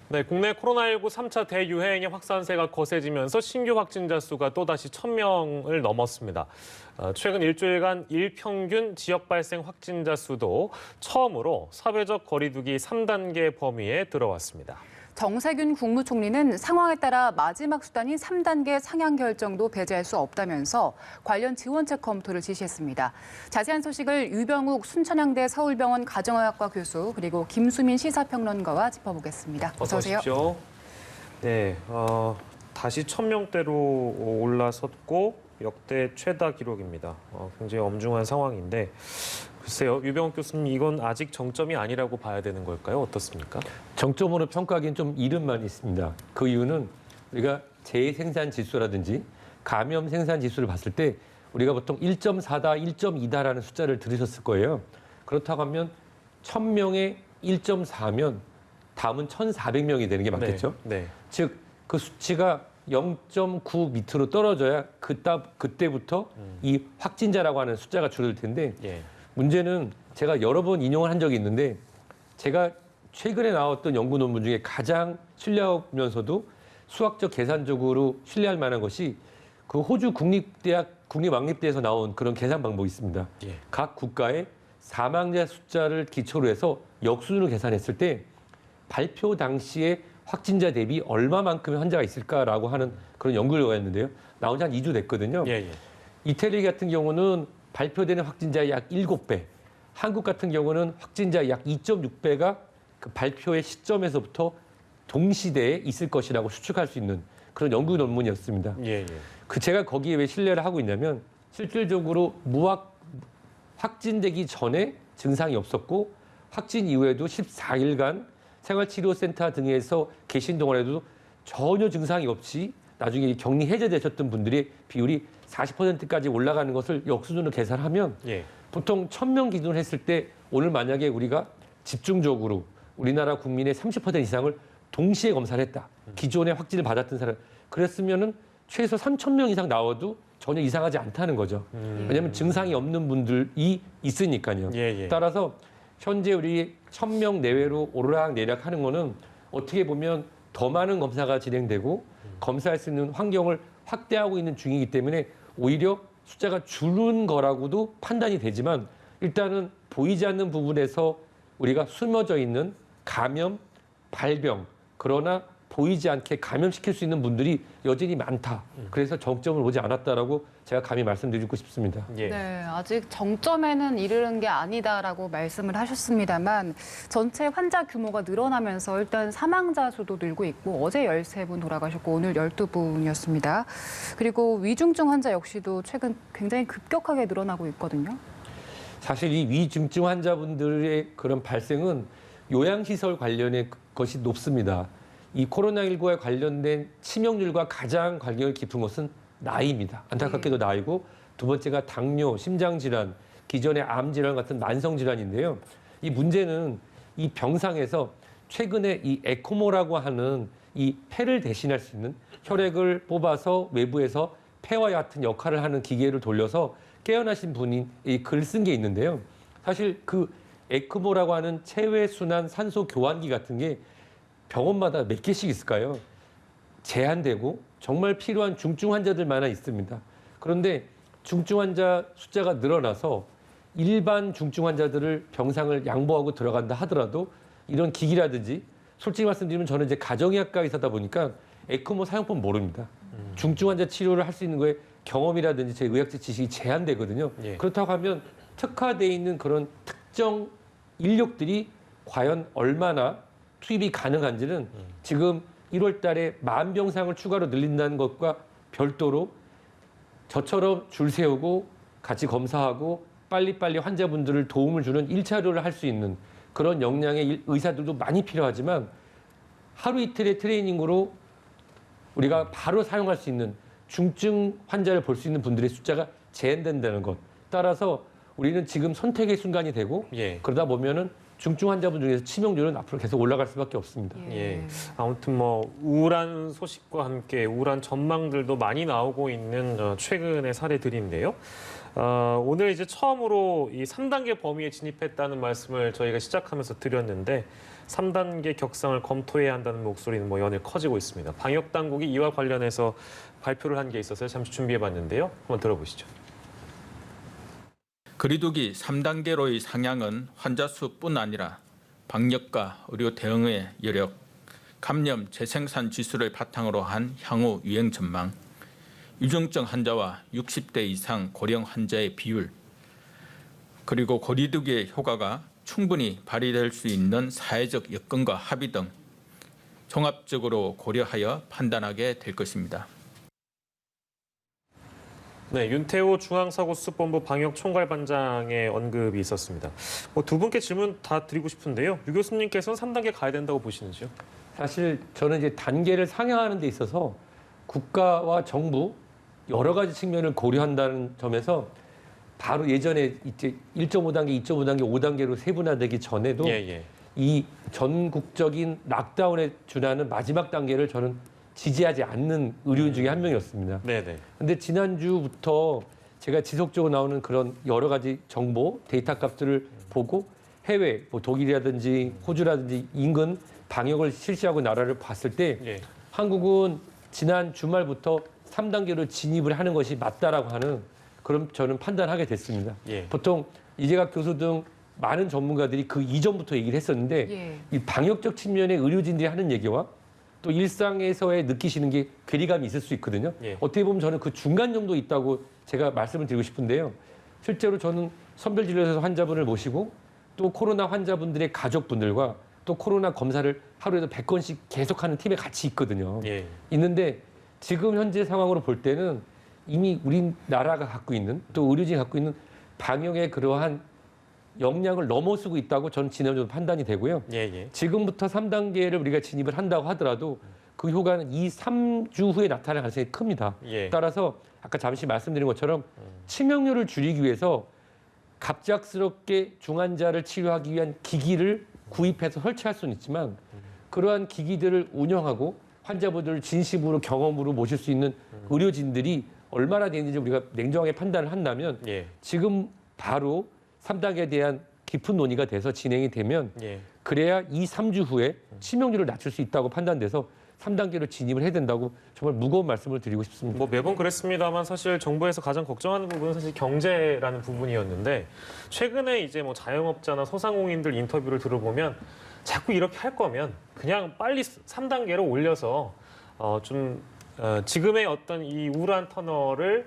네, 국내 코로나19 3차 대유행의 확산세가 거세지면서 신규 확진자 수가 또다시 1,000명을 넘었습니다. 최근 일주일간 일평균 지역 발생 확진자 수도 처음으로 사회적 거리두기 3단계 범위에 들어왔습니다. 정세균 국무총리는 상황에 따라 마지막 수단인 3단계 상향 결정도 배제할 수 없다면서 관련 지원책 검토를 지시했습니다. 자세한 소식을 유병욱 순천향대 서울병원 가정의학과 교수 그리고 김수민 시사평론가와 짚어보겠습니다. 어서 오세요. 오십시오. 네, 다시 1,000명대로 올라섰고 역대 최다 기록입니다. 굉장히 엄중한 상황인데 글쎄요, 유병욱 교수님, 이건 아직 정점이 아니라고 봐야 되는 걸까요? 어떻습니까? 정점으로 평가하기엔 좀 이른만 있습니다. 그 이유는 우리가 재생산 지수라든지 감염 생산 지수를 봤을 때 우리가 보통 1.4다, 1.2다라는 숫자를 들으셨을 거예요. 그렇다고 하면 1,000명에 1.4면 다음은 1,400명이 되는 게 맞겠죠? 네. 즉, 그 수치가 0.9 밑으로 떨어져야 그때부터 이 확진자라고 하는 숫자가 줄어들 텐데 예. 문제는 제가 여러 번 인용을 한 적이 있는데 제가 최근에 나왔던 연구 논문 중에 가장 신뢰하면서도 수학적 계산적으로 신뢰할 만한 것이 그 호주 국립왕립대에서 나온 그런 계산 방법이 있습니다. 예. 각 국가의 사망자 숫자를 기초로 해서 역순으로 계산했을 때 발표 당시에 확진자 대비 얼마만큼의 환자가 있을까라고 하는 그런 연구 결과였는데요. 나온 지 한 2주 됐거든요. 예. 이태리 같은 경우는 발표되는 확진자의 약 7배, 한국 같은 경우는 확진자 약 2.6배가 그 발표의 시점에서부터 동시대에 있을 것이라고 추측할 수 있는 그런 연구 논문이었습니다. 예. 제가 거기에 왜 신뢰를 하고 있냐면 실질적으로 확진되기 전에 증상이 없었고 확진 이후에도 14일간 생활치료센터 등에서 계신 동안에도 전혀 증상이 없이 나중에 격리 해제되셨던 분들의 비율이 40%까지 올라가는 것을 역수준으로 계산하면 예. 보통 1,000명 기준으로 했을 때 오늘 만약에 우리가 집중적으로 우리나라 국민의 30% 이상을 동시에 검사를 했다. 기존에 확진을 받았던 사람. 그랬으면은 최소 3,000명 이상 나와도 전혀 이상하지 않다는 거죠. 왜냐하면 증상이 없는 분들이 있으니까요. 예. 따라서 현재 우리 1,000명 내외로 오르락내리락 하는 거는 어떻게 보면 더 많은 검사가 진행되고 검사할 수 있는 환경을 확대하고 있는 중이기 때문에 오히려 숫자가 줄은 거라고도 판단이 되지만 일단은 보이지 않는 부분에서 우리가 숨어져 있는 감염, 발병, 그러나 보이지 않게 감염시킬 수 있는 분들이 여전히 많다. 그래서 정점을 오지 않았다라고 제가 감히 말씀드리고 싶습니다. 예. 네, 아직 정점에는 이르는 게 아니다라고 말씀을 하셨습니다만 전체 환자 규모가 늘어나면서 일단 사망자 수도 늘고 있고 어제 13분 돌아가셨고 오늘 12분이었습니다. 그리고 위중증 환자 역시도 최근 굉장히 급격하게 늘어나고 있거든요. 사실 이 위중증 환자분들의 그런 발생은 요양시설 관련의 것이 높습니다. 이 코로나19와 관련된 치명률과 가장 관계가 깊은 것은 나이입니다. 안타깝게도 나이고 두 번째가 당뇨, 심장질환, 기존의 암질환 같은 만성질환인데요. 이 문제는 이 병상에서 최근에 이 에코모라고 하는 이 폐를 대신할 수 있는 혈액을 뽑아서 외부에서 폐와 같은 역할을 하는 기계를 돌려서 깨어나신 분이 이 글 쓴 게 있는데요. 사실 그 에크모라고 하는 체외순환 산소 교환기 같은 게 병원마다 몇 개씩 있을까요? 제한되고 정말 필요한 중증 환자들만 있습니다. 그런데 중증 환자 숫자가 늘어나서 일반 중증 환자들을 병상을 양보하고 들어간다 하더라도 이런 기기라든지 솔직히 말씀드리면 저는 이제 가정의학과 의사다 보니까 에크모 사용법 모릅니다. 중증 환자 치료를 할 수 있는 거에 경험이라든지 제 의학적 지식이 제한되거든요. 예. 그렇다고 하면 특화되어 있는 그런 특정 인력들이 과연 얼마나 투입이 가능한지는 지금 1월 달에 10,000병상을 추가로 늘린다는 것과 별도로 저처럼 줄 세우고 같이 검사하고 빨리빨리 환자분들을 도움을 주는 1차로를 할 수 있는 그런 역량의 의사들도 많이 필요하지만 하루 이틀의 트레이닝으로 우리가 바로 사용할 수 있는 중증 환자를 볼 수 있는 분들의 숫자가 제한된다는 것. 따라서 우리는 지금 선택의 순간이 되고 예. 그러다 보면은 중증 환자분 중에서 치명률은 앞으로 계속 올라갈 수밖에 없습니다. 예. 아무튼 뭐 우울한 소식과 함께 우울한 전망들도 많이 나오고 있는 최근의 사례들인데요. 오늘 이제 처음으로 이 3단계 범위에 진입했다는 말씀을 저희가 시작하면서 드렸는데 3단계 격상을 검토해야 한다는 목소리는 연일 커지고 있습니다. 방역 당국이 이와 관련해서 발표를 한 게 있어서 잠시 준비해봤는데요. 한번 들어보시죠. 거리두기 3단계로의 상향은 환자 수뿐 아니라 방역과 의료 대응의 여력, 감염 재생산 지수를 바탕으로 한 향후 유행 전망, 위중증 환자와 60대 이상 고령 환자의 비율, 그리고 거리두기의 효과가 충분히 발휘될 수 있는 사회적 여건과 합의 등 종합적으로 고려하여 판단하게 될 것입니다. 네, 윤태호 중앙사고수습본부 방역총괄반장의 언급이 있었습니다. 두 분께 질문 다 드리고 싶은데요. 유 교수님께서는 3단계 가야 된다고 보시는지요? 사실 저는 이제 단계를 상향하는 데 있어서 국가와 정부 여러 가지 측면을 고려한다는 점에서 바로 예전에 이제 1.5단계, 2.5단계, 5단계로 세분화되기 전에도 이 전국적인 락다운에 준하는 마지막 단계를 저는 지지하지 않는 의료인 중에 한 명이었습니다. 네네. 근데 지난주부터 제가 지속적으로 나오는 그런 여러 가지 정보, 데이터 값들을 보고 해외, 독일이라든지 호주라든지 인근 방역을 실시하고 나라를 봤을 때 한국은 지난 주말부터 3단계로 진입을 하는 것이 맞다라고 하는 그런 저는 판단하게 됐습니다. 보통 이재갑 교수 등 많은 전문가들이 그 이전부터 얘기를 했었는데 이 방역적 측면의 의료진들이 하는 얘기와 또 일상에서의 느끼시는 게 괴리감이 있을 수 있거든요. 어떻게 보면 저는 그 중간 정도 있다고 제가 말씀을 드리고 싶은데요. 실제로 저는 선별진료소에서 환자분을 모시고 또 코로나 환자분들의 가족분들과 또 코로나 검사를 하루에도 100건씩 계속하는 팀에 같이 있거든요. 있는데 지금 현재 상황으로 볼 때는 이미 우리나라가 갖고 있는 또 의료진이 갖고 있는 방역의 그러한 역량을 넘어서고 있다고 저는 지난주도 판단이 되고요. 지금부터 3단계를 우리가 진입을 한다고 하더라도 그 효과는 2-3주 후에 나타날 가능성이 큽니다. 따라서 아까 잠시 말씀드린 것처럼 치명률을 줄이기 위해서 갑작스럽게 중환자를 치료하기 위한 기기를 구입해서 설치할 수는 있지만 그러한 기기들을 운영하고 환자분들을 진심으로 경험으로 모실 수 있는 의료진들이 얼마나 되는지 우리가 냉정하게 판단을 한다면 지금 바로 3단계에 대한 깊은 논의가 돼서 진행이 되면 그래야 2-3주 후에 치명률을 낮출 수 있다고 판단돼서 3단계로 진입을 해야 된다고 정말 무거운 말씀을 드리고 싶습니다. 매번 그랬습니다만 사실 정부에서 가장 걱정하는 부분은 사실 경제라는 부분이었는데 최근에 이제 자영업자나 소상공인들 인터뷰를 들어보면 자꾸 이렇게 할 거면 그냥 빨리 3단계로 올려서 지금의 어떤 이 우울한 터널을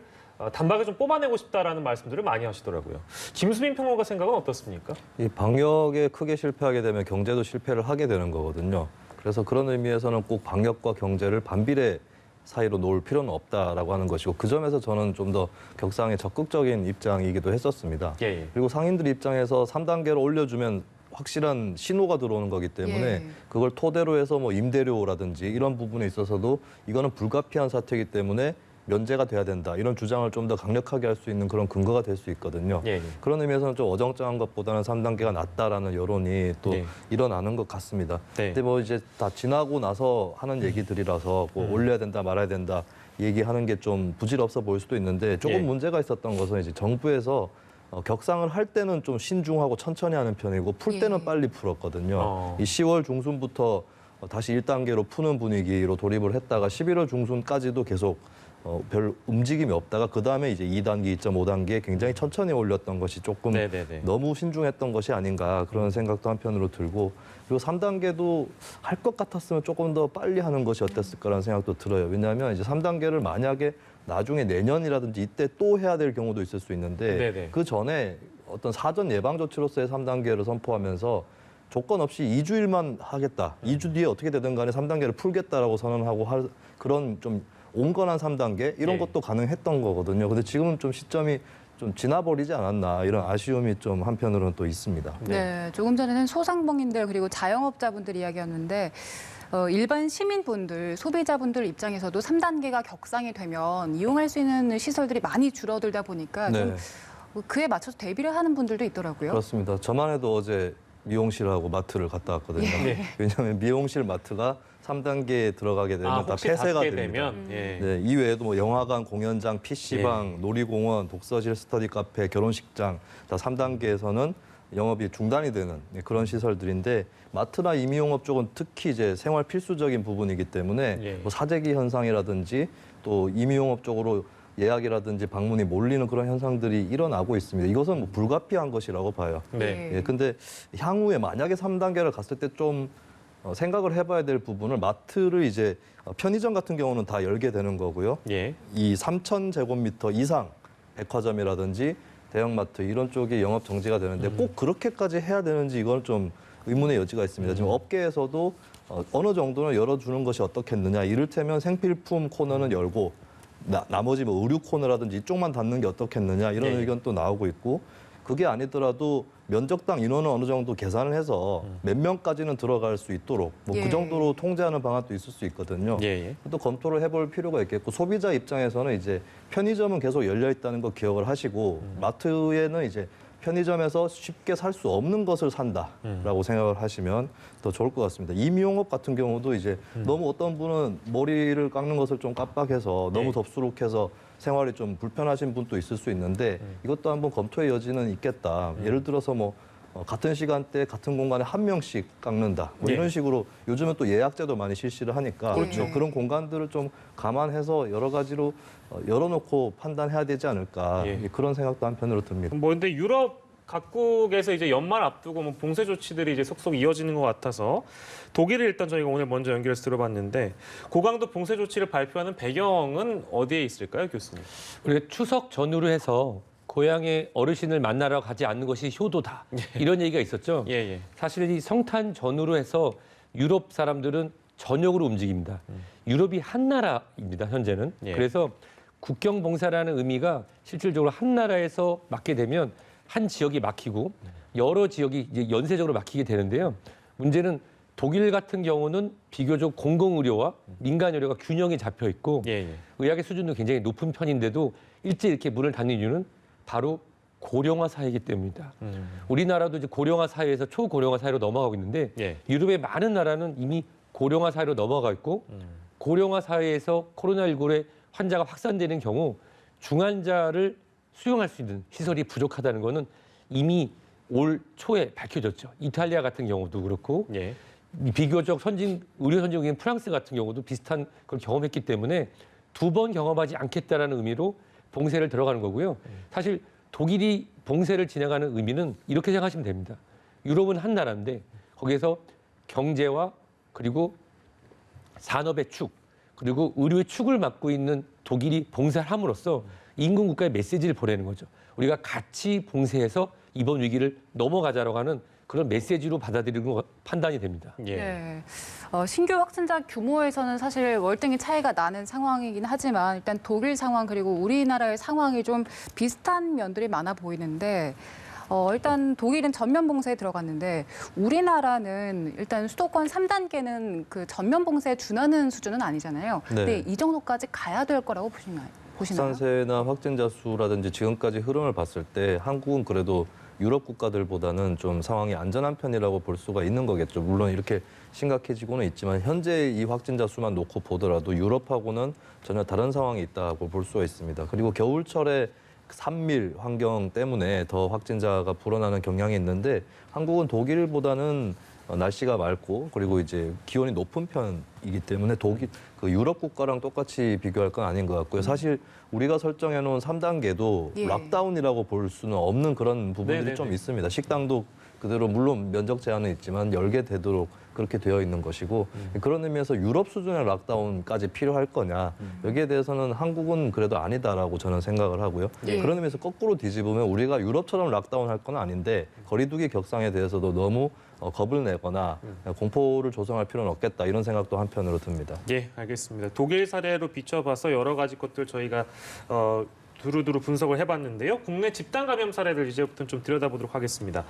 단박에 좀 뽑아내고 싶다라는 말씀들을 많이 하시더라고요. 김수민 평론가 생각은 어떻습니까? 이 방역에 크게 실패하게 되면 경제도 실패를 하게 되는 거거든요. 그래서 그런 의미에서는 꼭 방역과 경제를 반비례 사이로 놓을 필요는 없다라고 하는 것이고 그 점에서 저는 좀 더 격상에 적극적인 입장이기도 했었습니다. 그리고 상인들 입장에서 3단계로 올려주면 확실한 신호가 들어오는 거기 때문에 그걸 토대로 해서 임대료라든지 이런 부분에 있어서도 이거는 불가피한 사태이기 때문에 면제가 돼야 된다. 이런 주장을 좀 더 강력하게 할 수 있는 그런 근거가 될 수 있거든요. 그런 의미에서는 좀 어정쩡한 것보다는 3단계가 낫다라는 여론이 또 일어나는 것 같습니다. 근데 이제 다 지나고 나서 하는 얘기들이라서 올려야 된다 말아야 된다 얘기하는 게 좀 부질없어 보일 수도 있는데 조금 문제가 있었던 것은 이제 정부에서 격상을 할 때는 좀 신중하고 천천히 하는 편이고 풀 때는 빨리 풀었거든요. 이 10월 중순부터 다시 1단계로 푸는 분위기로 돌입을 했다가 11월 중순까지도 계속 별 움직임이 없다가 그다음에 이제 2단계, 2.5단계에 굉장히 천천히 올렸던 것이 조금 너무 신중했던 것이 아닌가 그런 생각도 한편으로 들고 그리고 3단계도 할 것 같았으면 조금 더 빨리 하는 것이 어땠을까라는 생각도 들어요. 왜냐하면 이제 3단계를 만약에 나중에 내년이라든지 이때 또 해야 될 경우도 있을 수 있는데 그 전에 어떤 사전 예방 조치로서의 3단계를 선포하면서 조건 없이 2주일만 하겠다. 2주 뒤에 어떻게 되든 간에 3단계를 풀겠다라고 선언하고 그런 좀 온건한 3단계 이런 것도 가능했던 거거든요. 근데 지금은 좀 시점이 좀 지나버리지 않았나 이런 아쉬움이 좀 한편으로는 또 있습니다. 네, 조금 전에는 소상공인들 그리고 자영업자분들 이야기였는데 일반 시민분들, 소비자분들 입장에서도 3단계가 격상이 되면 이용할 수 있는 시설들이 많이 줄어들다 보니까 좀 그에 맞춰서 대비를 하는 분들도 있더라고요. 그렇습니다. 저만 해도 어제 미용실하고 마트를 갔다 왔거든요. 왜냐하면 미용실 마트가 3단계에 들어가게 되면 다 폐쇄가 됩니다. 이외에도 영화관, 공연장, PC방, 놀이공원, 독서실, 스터디 카페, 결혼식장 다 3단계에서는 영업이 중단이 되는 그런 시설들인데 마트나 임의용업 쪽은 특히 이제 생활 필수적인 부분이기 때문에 예. 뭐 사재기 현상이라든지 또 임의용업 쪽으로 예약이라든지 방문이 몰리는 그런 현상들이 일어나고 있습니다. 이것은 뭐 불가피한 것이라고 봐요. 네. 예, 근데 향후에 만약에 3단계를 갔을 때 좀 생각을 해봐야 될 부분을 마트를 이제 편의점 같은 경우는 다 열게 되는 거고요. 예. 이 3,000제곱미터 이상 백화점이라든지 대형마트 이런 쪽이 영업 정지가 되는데 꼭 그렇게까지 해야 되는지 이건 좀 의문의 여지가 있습니다. 지금 업계에서도 어느 정도는 열어주는 것이 어떻겠느냐. 이를테면 생필품 코너는 열고 나머지 뭐 의류 코너라든지 이쪽만 닫는 게 어떻겠느냐 이런 네. 의견 또 나오고 있고 그게 아니더라도 면적당 인원을 어느 정도 계산을 해서 몇 명까지는 들어갈 수 있도록 뭐 예. 그 정도로 통제하는 방안도 있을 수 있거든요. 예, 예. 또 검토를 해볼 필요가 있겠고 소비자 입장에서는 이제 편의점은 계속 열려 있다는 거 기억을 하시고 마트에는 이제 편의점에서 쉽게 살 수 없는 것을 산다라고 생각을 하시면 더 좋을 것 같습니다. 임의용업 같은 경우도 이제 너무 어떤 분은 머리를 깎는 것을 좀 깜빡해서 너무 네. 덥수룩해서 생활이 좀 불편하신 분도 있을 수 있는데 이것도 한번 검토의 여지는 있겠다. 예를 들어서 뭐 같은 시간대 같은 공간에 한 명씩 깎는다. 뭐 네. 이런 식으로 요즘은 또 예약제도 많이 실시를 하니까 그렇죠. 그런 공간들을 좀 감안해서 여러 가지로 열어놓고 판단해야 되지 않을까 예. 그런 생각도 한편으로 듭니다. 뭐 근데 유럽 각국에서 이제 연말 앞두고 뭐 봉쇄 조치들이 이제 속속 이어지는 것 같아서 독일을 일단 저희가 오늘 먼저 연결해서 들어봤는데 고강도 봉쇄 조치를 발표하는 배경은 어디에 있을까요, 교수님? 우리가 추석 전후로 해서 고향의 어르신을 만나러 가지 않는 것이 효도다. 이런 얘기가 있었죠. 예, 예. 사실 이 성탄 전후로 해서 유럽 사람들은 전역으로 움직입니다. 유럽이 한 나라입니다, 현재는. 예. 그래서 국경 봉쇄라는 의미가 실질적으로 한 나라에서 막게 되면 한 지역이 막히고 여러 지역이 이제 연쇄적으로 막히게 되는데요. 문제는 독일 같은 경우는 비교적 공공의료와 민간의료가 균형이 잡혀 있고 예, 예. 의학의 수준도 굉장히 높은 편인데도 일제 이렇게 문을 닫는 이유는 바로 고령화 사회이기 때문입니다. 우리나라도 이제 고령화 사회에서 초고령화 사회로 넘어가고 있는데 예. 유럽의 많은 나라는 이미 고령화 사회로 넘어가 있고 고령화 사회에서 코로나19의 환자가 확산되는 경우 중환자를 수용할 수 있는 시설이 부족하다는 것은 이미 올 초에 밝혀졌죠. 이탈리아 같은 경우도 그렇고 예. 비교적 의료 선진국인 프랑스 같은 경우도 비슷한 걸 경험했기 때문에 두 번 경험하지 않겠다라는 의미로 봉쇄를 들어가는 거고요. 사실 독일이 봉쇄를 진행하는 의미는 이렇게 생각하시면 됩니다. 유럽은 한 나라인데 거기에서 경제와 그리고 산업의 축 그리고 의료의 축을 맡고 있는 독일이 봉쇄를 함으로써 인근 국가에 메시지를 보내는 거죠. 우리가 같이 봉쇄해서 이번 위기를 넘어가자라고 하는 그런 메시지로 받아들이는 거 판단이 됩니다. 예. 네. 신규 확진자 규모에서는 사실 월등히 차이가 나는 상황이긴 하지만 일단 독일 상황 그리고 우리나라의 상황이 좀 비슷한 면들이 많아 보이는데 일단 독일은 전면 봉쇄에 들어갔는데 우리나라는 일단 수도권 3단계는 그 전면 봉쇄에 준하는 수준은 아니잖아요. 네. 근데 이 정도까지 가야 될 거라고 보시나요? 확산세나 확진자 수라든지 지금까지 흐름을 봤을 때 한국은 그래도 유럽 국가들보다는 좀 상황이 안전한 편이라고 볼 수가 있는 거겠죠. 물론 이렇게 심각해지고는 있지만 현재 이 확진자 수만 놓고 보더라도 유럽하고는 전혀 다른 상황이 있다고 볼 수가 있습니다. 그리고 겨울철에 산밀 환경 때문에 더 확진자가 불어나는 경향이 있는데 한국은 독일보다는 날씨가 맑고 그리고 이제 기온이 높은 편이기 때문에 유럽 국가랑 똑같이 비교할 건 아닌 것 같고요. 사실 우리가 설정해 놓은 3단계도 예. 락다운이라고 볼 수는 없는 그런 부분들이 네네네. 좀 있습니다. 식당도 그대로 물론 면적 제한은 있지만 열게 되도록 그렇게 되어 있는 것이고 그런 의미에서 유럽 수준의 락다운까지 필요할 거냐 여기에 대해서는 한국은 그래도 아니다라고 저는 생각을 하고요. 예. 그런 의미에서 거꾸로 뒤집으면 우리가 유럽처럼 락다운 할 건 아닌데 거리두기 격상에 대해서도 너무 겁을 내거나 공포를 조성할 필요는 없겠다 이런 생각도 한편으로 듭니다. 예, 알겠습니다. 독일 사례로 비춰봐서 여러 가지 것들 저희가 두루두루 분석을 해봤는데요. 국내 집단 감염 사례를 이제부터 좀 들여다보도록 하겠습니다.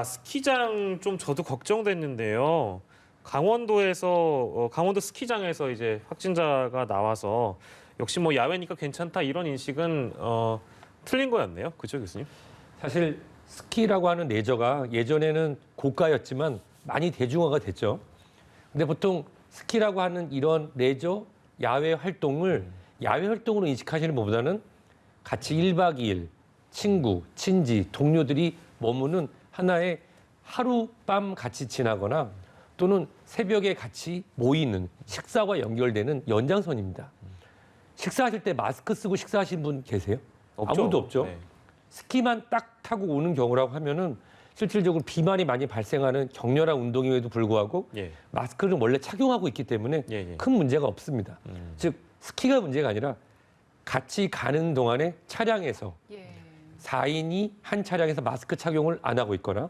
스키장 좀 저도 걱정됐는데요. 강원도에서 강원도 스키장에서 이제 확진자가 나와서 역시 뭐 야외니까 괜찮다 이런 인식은 틀린 거였네요. 그렇죠, 교수님? 사실 스키라고 하는 레저가 예전에는 고가였지만 많이 대중화가 됐죠. 근데 보통 스키라고 하는 이런 레저, 야외 활동을 야외 활동으로 인식하시는 것보다는 같이 1박 2일 친구, 친지, 동료들이 머무는 하나의 하룻밤 같이 지나거나 또는 새벽에 같이 모이는 식사와 연결되는 연장선입니다. 식사하실 때 마스크 쓰고 식사하신 분 계세요? 없죠. 아무도 없죠. 네. 스키만 딱 타고 오는 경우라고 하면은 실질적으로 비만이 많이 발생하는 격렬한 운동임에도 불구하고 예. 마스크를 원래 착용하고 있기 때문에 예, 예. 큰 문제가 없습니다. 즉 스키가 문제가 아니라 같이 가는 동안에 차량에서 예. 4인이 한 차량에서 마스크 착용을 안 하고 있거나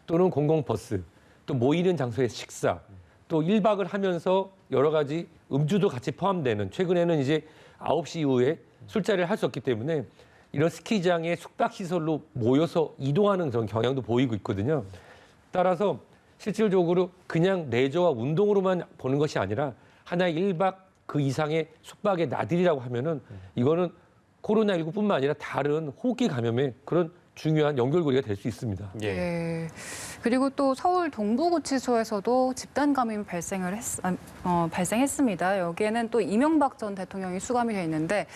또는 공공버스, 또 모이는 장소에서 식사, 또 1박을 하면서 여러 가지 음주도 같이 포함되는 최근에는 이제 9시 이후에 술자리를 할 수 없기 때문에 이런 스키장의 숙박시설로 모여서 이동하는 그런 경향도 보이고 있거든요. 따라서 실질적으로 그냥 레저와 운동으로만 보는 것이 아니라 하나의 1박 그 이상의 숙박의 나들이라고 하면은 이거는 코로나19뿐만 아니라 다른 호흡기 감염의 그런 중요한 연결고리가 될 수 있습니다. 예. 예. 그리고 또 서울 동부구치소에서도 집단 감염이 발생했습니다. 여기에는 또 이명박 전 대통령이 수감이 돼 있는데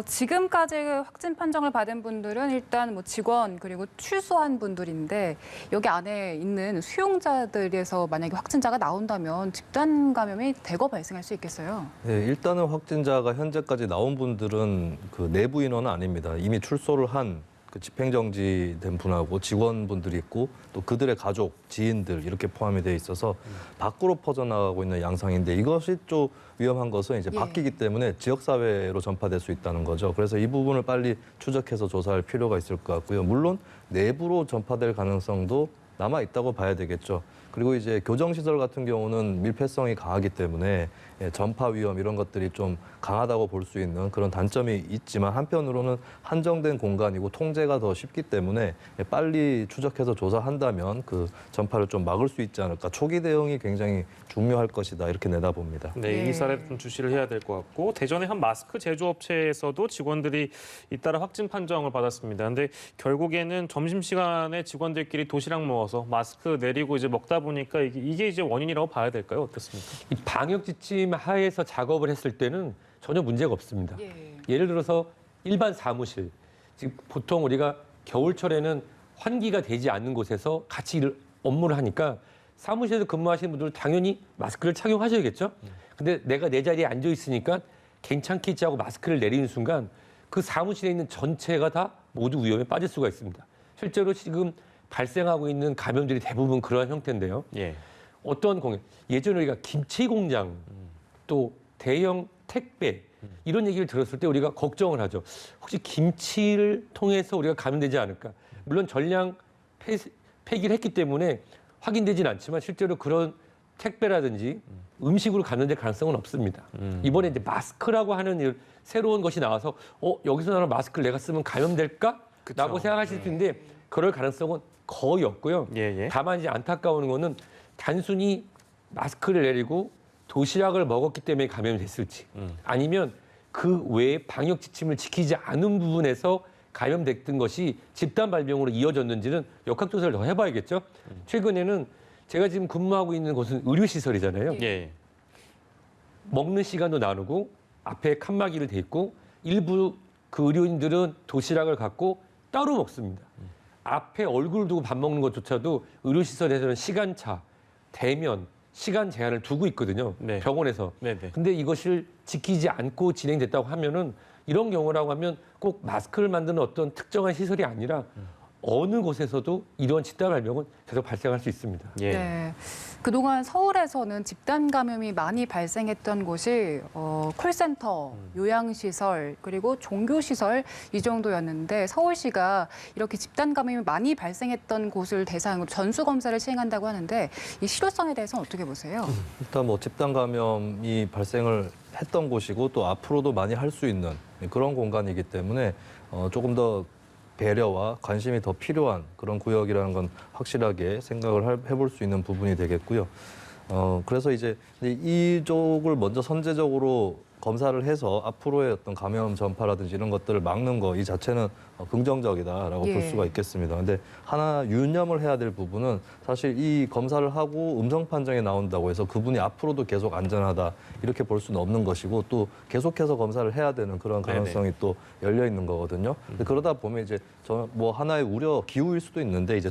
지금까지 확진 판정을 받은 분들은 일단 뭐 직원 그리고 출소한 분들인데 여기 안에 있는 수용자들에서 만약에 확진자가 나온다면 집단 감염이 대거 발생할 수 있겠어요. 네, 일단은 확진자가 현재까지 나온 분들은 그 내부 인원은 아닙니다. 이미 출소를 한 그 집행정지된 분하고 직원분들이 있고 또 그들의 가족, 지인들 이렇게 포함이 돼 있어서 밖으로 퍼져나가고 있는 양상인데 이것이 좀 위험한 것은 이제 예. 바뀌기 때문에 지역사회로 전파될 수 있다는 거죠. 그래서 이 부분을 빨리 추적해서 조사할 필요가 있을 것 같고요. 물론 내부로 전파될 가능성도 남아 있다고 봐야 되겠죠. 그리고 이제 교정시설 같은 경우는 밀폐성이 강하기 때문에 전파 위험 이런 것들이 좀 강하다고 볼 수 있는 그런 단점이 있지만 한편으로는 한정된 공간이고 통제가 더 쉽기 때문에 빨리 추적해서 조사한다면 그 전파를 좀 막을 수 있지 않을까. 초기 대응이 굉장히 중요할 것이다 이렇게 내다봅니다. 네, 예. 이 사례도 좀 주시를 해야 될 것 같고 대전의 한 마스크 제조업체에서도 직원들이 잇따라 확진 판정을 받았습니다. 근데 결국에는 점심시간에 직원들끼리 도시락 먹어서 마스크 내리고 이제 먹다 보니까 이게 이제 원인이라고 봐야 될까요? 어떻습니까? 이 방역 지침 하에서 작업을 했을 때는 전혀 문제가 없습니다. 예를 들어서 일반 사무실, 지금 보통 우리가 겨울철에는 환기가 되지 않는 곳에서 같이 업무를 하니까 사무실에서 근무하시는 분들은 당연히 마스크를 착용하셔야겠죠. 근데 내가 내 자리에 앉아 있으니까 괜찮겠지 하고 마스크를 내리는 순간 그 사무실에 있는 전체가 다 모두 위험에 빠질 수가 있습니다. 실제로 지금 발생하고 있는 감염들이 대부분 그러한 형태인데요. 예. 어떤 공연, 예전에 우리가 김치 공장, 또 대형 택배 이런 얘기를 들었을 때 우리가 걱정을 하죠. 혹시 김치를 통해서 우리가 감염되지 않을까? 물론 전량 폐기를 했기 때문에 확인되진 않지만 실제로 그런 택배라든지 음식으로 감염될 가능성은 없습니다. 이번에 이제 마스크라고 하는 새로운 것이 나와서 여기서 나는 마스크를 내가 쓰면 감염될까? 라고 생각하실 수 있는데 그럴 가능성은 거의 없고요. 예, 예. 다만 이제 안타까운 거는 단순히 마스크를 내리고 도시락을 먹었기 때문에 감염이 됐을지 아니면 그 외에 방역 지침을 지키지 않은 부분에서 감염됐던 것이 집단 발병으로 이어졌는지는 역학조사를 더 해봐야겠죠. 최근에는 제가 지금 근무하고 있는 곳은 의료시설이잖아요. 예. 먹는 시간도 나누고 앞에 칸막이를 대 있고 일부 그 의료인들은 도시락을 갖고 따로 먹습니다. 앞에 얼굴 두고 밥 먹는 것조차도 의료시설에서는 시간차, 대면, 시간 제한을 두고 있거든요. 네. 병원에서. 네네. 근데 이것을 지키지 않고 진행됐다고 하면은 이런 경우라고 하면 꼭 마스크를 만드는 어떤 특정한 시설이 아니라 어느 곳에서도 이런 집단 발병은 계속 발생할 수 있습니다. 예. 네. 그동안 서울에서는 집단 감염이 많이 발생했던 곳이 콜센터, 요양시설, 그리고 종교시설 이 정도였는데 서울시가 이렇게 집단 감염이 많이 발생했던 곳을 대상으로 전수검사를 시행한다고 하는데 이 실효성에 대해서는 어떻게 보세요? 일단 뭐 집단 감염이 발생을 했던 곳이고 또 앞으로도 많이 할 수 있는 그런 공간이기 때문에 조금 더 배려와 관심이 더 필요한 그런 구역이라는 건 확실하게 생각을 해볼 수 있는 부분이 되겠고요. 그래서 이제 이쪽을 먼저 선제적으로 검사를 해서 앞으로의 어떤 감염 전파라든지 이런 것들을 막는 거 이 자체는 긍정적이다라고 예. 볼 수가 있겠습니다. 근데 하나 유념을 해야 될 부분은 사실 이 검사를 하고 음성 판정이 나온다고 해서 그분이 앞으로도 계속 안전하다 이렇게 볼 수는 없는 것이고 또 계속해서 검사를 해야 되는 그런 가능성이 또 열려 있는 거거든요. 근데 그러다 보면 이제 저 뭐 하나의 우려 기후일 수도 있는데 이제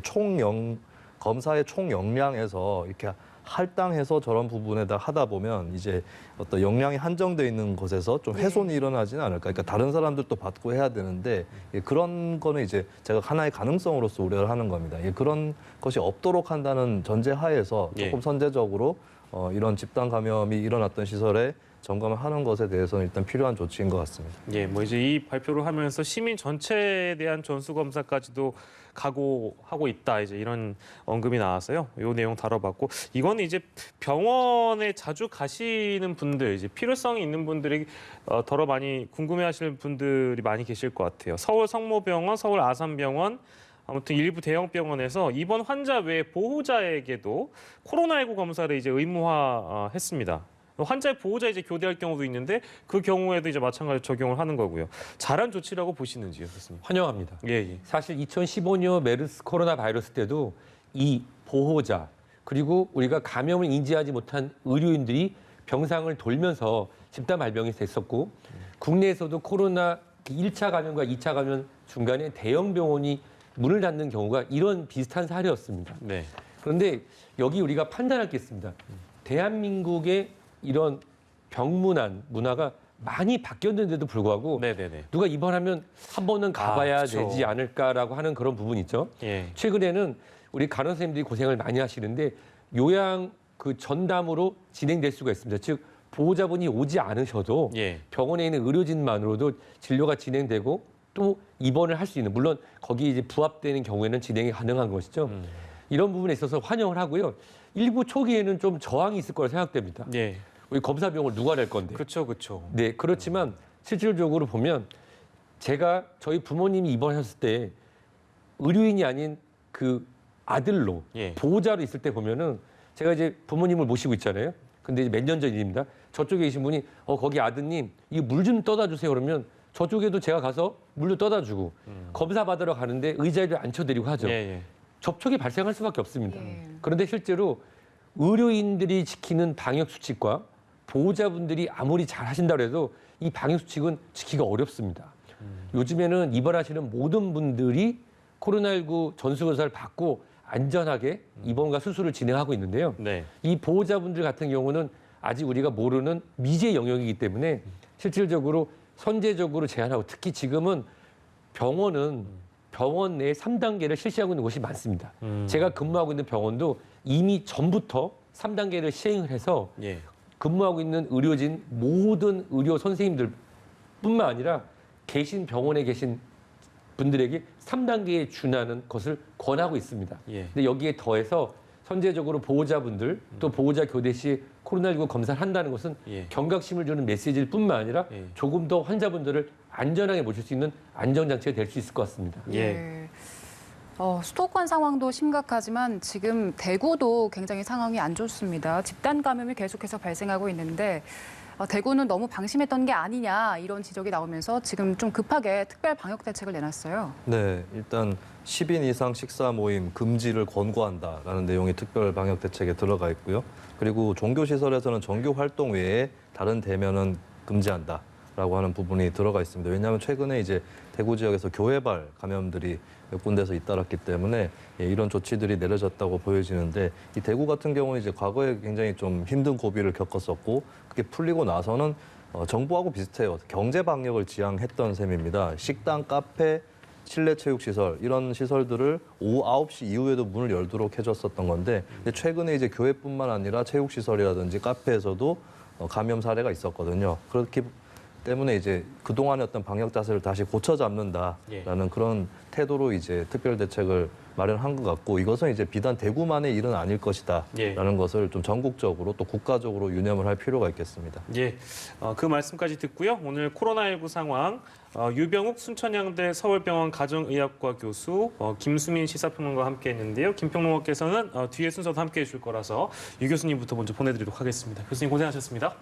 검사의 총 역량에서 이렇게 할당해서 저런 부분에다 하다 보면 이제 어떤 역량이 한정돼 있는 곳에서 좀 훼손이 일어나지는 않을까. 그러니까 다른 사람들도 받고 해야 되는데 그런 거는 이제 제가 하나의 가능성으로서 우려를 하는 겁니다. 그런 것이 없도록 한다는 전제 하에서 조금 선제적으로 이런 집단 감염이 일어났던 시설에 점검을 하는 것에 대해서는 일단 필요한 조치인 것 같습니다. 예, 뭐 이제 이 발표를 하면서 시민 전체에 대한 전수 검사까지도 각오하고 있다. 이제 이런 언급이 나왔어요. 이 내용 다뤄봤고 이건 이제 병원에 자주 가시는 분들, 이제 필요성이 있는 분들이 더러 많이 궁금해하시는 분들이 많이 계실 것 같아요. 서울 성모병원, 서울 아산병원. 아무튼 일부 대형 병원에서 입원 환자 외 보호자에게도 코로나19 검사를 이제 의무화했습니다. 환자의 보호자 이제 교대할 경우도 있는데 그 경우에도 이제 마찬가지로 적용을 하는 거고요. 잘한 조치라고 보시는지요, 교수님? 환영합니다. 예. 사실 2015년 메르스 코로나 바이러스 때도 이 보호자 그리고 우리가 감염을 인지하지 못한 의료인들이 병상을 돌면서 집단 발병이 됐었고 국내에서도 코로나 1차 감염과 2차 감염 중간에 대형 병원이 문을 닫는 경우가 이런 비슷한 사례였습니다. 네. 그런데 여기 우리가 판단할 게 있습니다. 대한민국의 이런 병문안 문화가 많이 바뀌었는데도 불구하고 네네네. 누가 입원하면 한 번은 가봐야 그쵸. 되지 않을까라고 하는 그런 부분이 있죠. 예. 최근에는 우리 간호 선생님들이 고생을 많이 하시는데 요양 그 전담으로 진행될 수가 있습니다. 즉 보호자분이 오지 않으셔도 예. 병원에 있는 의료진만으로도 진료가 진행되고 또 입원을 할 수 있는, 물론 거기 이제 부합되는 경우에는 진행이 가능한 것이죠. 이런 부분에 있어서 환영을 하고요. 일부 초기에는 좀 저항이 있을 거라 생각됩니다. 예. 우리 검사 비용을 누가 낼 건데. 그렇죠, 그렇죠. 네, 그렇지만 실질적으로 보면 제가 저희 부모님이 입원하셨을 때 의료인이 아닌 그 아들로 예. 보호자로 있을 때 보면은 제가 이제 부모님을 모시고 있잖아요. 근데 이제 몇 년 전 일입니다. 저쪽에 계신 분이 거기 아드님 이 물 좀 떠다 주세요 그러면 저쪽에도 제가 가서 물도 떠다 주고 검사 받으러 가는데 의자에도 앉혀드리고 하죠. 예, 예. 접촉이 발생할 수밖에 없습니다. 예. 그런데 실제로 의료인들이 지키는 방역 수칙과 보호자분들이 아무리 잘 하신다고 해도 이 방역 수칙은 지키기가 어렵습니다. 요즘에는 입원하시는 모든 분들이 코로나19 전수검사를 받고 안전하게 입원과 수술을 진행하고 있는데요. 네. 이 보호자분들 같은 경우는 아직 우리가 모르는 미제 영역이기 때문에 실질적으로 선제적으로 제한하고 특히 지금은 병원은 병원 내 3단계를 실시하고 있는 곳이 많습니다. 제가 근무하고 있는 병원도 이미 전부터 3단계를 시행을 해서 예. 근무하고 있는 의료진 모든 의료 선생님들 뿐만 아니라 계신 병원에 계신 분들에게 3단계에 준하는 것을 권하고 있습니다. 예. 근데 여기에 더해서 선제적으로 보호자분들 또 보호자 교대 시 코로나19 검사를 한다는 것은 예. 경각심을 주는 메시지일 뿐만 아니라 예. 조금 더 환자분들을 안전하게 모실 수 있는 안전장치가 될 수 있을 것 같습니다. 예. 수도권 상황도 심각하지만 지금 대구도 굉장히 상황이 안 좋습니다. 집단 감염이 계속해서 발생하고 있는데 대구는 너무 방심했던 게 아니냐 이런 지적이 나오면서 지금 좀 급하게 특별 방역 대책을 내놨어요. 네, 일단 10인 이상 식사 모임 금지를 권고한다라는 내용이 특별 방역 대책에 들어가 있고요. 그리고 종교시설에서는 종교 활동 외에 다른 대면은 금지한다라고 하는 부분이 들어가 있습니다. 왜냐하면 최근에 이제 대구 지역에서 교회발 감염들이 몇 군데서 잇따랐기 때문에 이런 조치들이 내려졌다고 보여지는데 이 대구 같은 경우는 이제 과거에 굉장히 좀 힘든 고비를 겪었었고 그게 풀리고 나서는 정부하고 비슷해요. 경제 방역을 지향했던 셈입니다. 식당, 카페, 실내 체육시설 이런 시설들을 오후 9시 이후에도 문을 열도록 해줬었던 건데 근데 최근에 이제 교회뿐만 아니라 체육시설이라든지 카페에서도 감염 사례가 있었거든요. 그렇기 때문에 이제 그동안의 어떤 방역 자세를 다시 고쳐 잡는다라는 그런 태도로 이제 특별 대책을 마련한 것 같고 이것은 이제 비단 대구만의 일은 아닐 것이다라는 것을 좀 전국적으로 또 국가적으로 유념을 할 필요가 있겠습니다. 예, 그 말씀까지 듣고요. 오늘 코로나19 상황 유병욱 순천향대 서울병원 가정의학과 교수 김수민 시사평론가와 함께했는데요. 김 평론가께서는 뒤에 순서도 함께해 줄 거라서 유 교수님부터 먼저 보내드리도록 하겠습니다. 교수님 고생하셨습니다.